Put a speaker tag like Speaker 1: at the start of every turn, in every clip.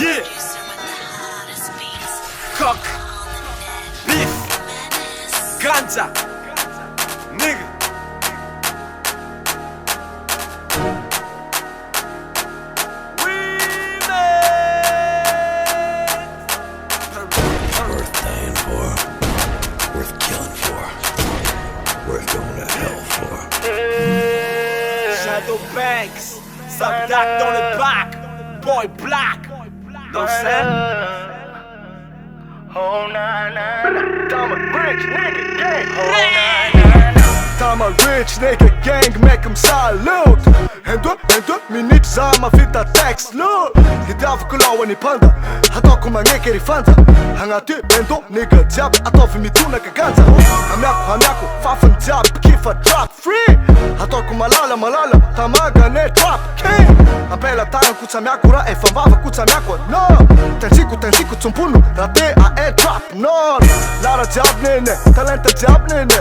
Speaker 1: Yeah. Cock. Beef. Ganja. Nigga.
Speaker 2: Worth dying for, worth killing for, worth going to hell for.
Speaker 1: Shadow Banks, subduct on the back, boy black. Know what I'm saying?
Speaker 3: Oh nah nah nah, I'm a rich nigga gang. Oh nah nah nah,
Speaker 4: I'm a rich nigga gang, make em salute. Endo, minute za mavita tax look. Hitiavako laoany panda, hataoko magneky ry fanja. Agnaty endo nigga jiaby, ataovy mitona kaganja. Amiako, fafany jiaby, kifa drop free. Hataoko malala, tamagane drop king. Ampela tagna kotsamiako raha efa mbava kotsamiako no. Tanziko tsompono, raha te air drop no. Lara jiaby nene, talenta jiaby nene.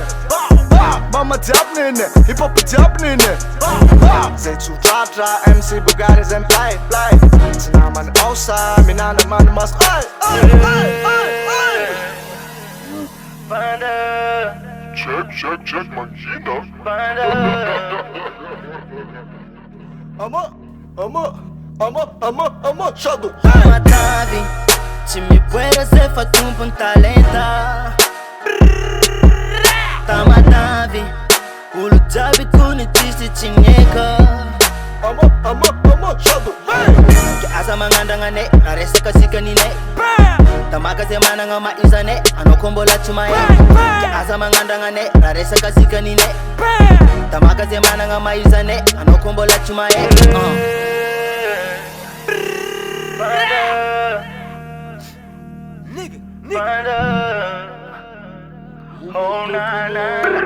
Speaker 4: Mama jiaby nene, hip hop jiaby nene. Zay tsodratra, MC Bugatti zay play. Tsy namany ausa, minana man mas ay.
Speaker 3: Panda,
Speaker 5: Check, Mangina.
Speaker 3: panda.
Speaker 4: Ama, Shadow.
Speaker 3: Matave, se me puedes ser fatumpo un talenta. Tamatave, ulu jabi kuni tisi chineka.
Speaker 4: Ama, Shadow.
Speaker 3: Ke asa mangandangane, naresa kasika nine. Tamaka semana ngama izane, anokombola chumae. Ke asa mangandangane, naresa kasika nine. Tamaka semana ngama izane, anokombola chumae.
Speaker 1: Nigga.
Speaker 3: Oh nah nah nah.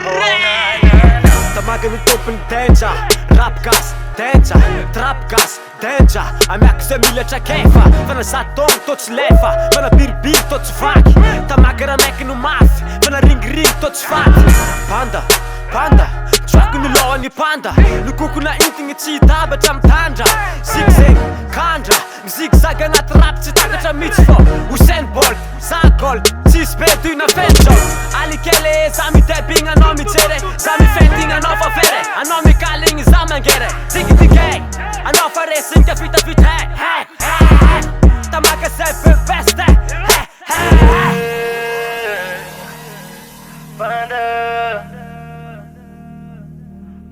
Speaker 3: Oh nah nah nah.
Speaker 1: Tamaga ny tompony danger. Rap gas, danger. Trap gas, danger. Amiako zay milatra kefa. Fana zatong to tsy lefa. Fana biribiry to tsy vaky. Tamaga raha maiky no mafy. Fana ringiringy to tsy faty. Panda Trako ny lohany panda. Lokoko na intigny tsy hitabatra mitandra. Zigzag, kandra. Mizigzag anaty rap tsy takatra mihitsy fô. Usain Bolt, Zagold, tsisy be toy na fentrô. Alikele za mitebigna anao mijery. Za mifentigna anao fa very. Anao mikaligny za mangere. Tiggy anao fa resigny ka vitavita hey. Tamaka zay be best hey.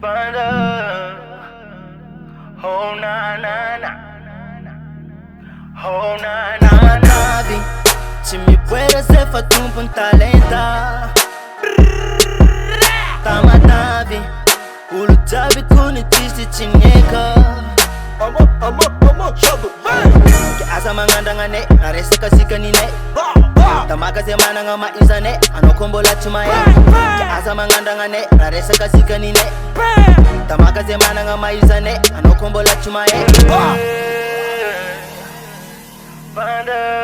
Speaker 3: Panda, oh na na na, oh na na na. Se me puedes ser fatumpo un talenta. Tamatave, ulu jabi kuni tisi chineka.
Speaker 4: Ama, Shadow.
Speaker 3: Ke asa mangandangane, naresa kasika nine. Tamaka semana ngama izane, anokombola chumae. Ke asa mangandangane, naresa kasika nine. Tamaka semana ngama izane, anokombola chumae. Panda.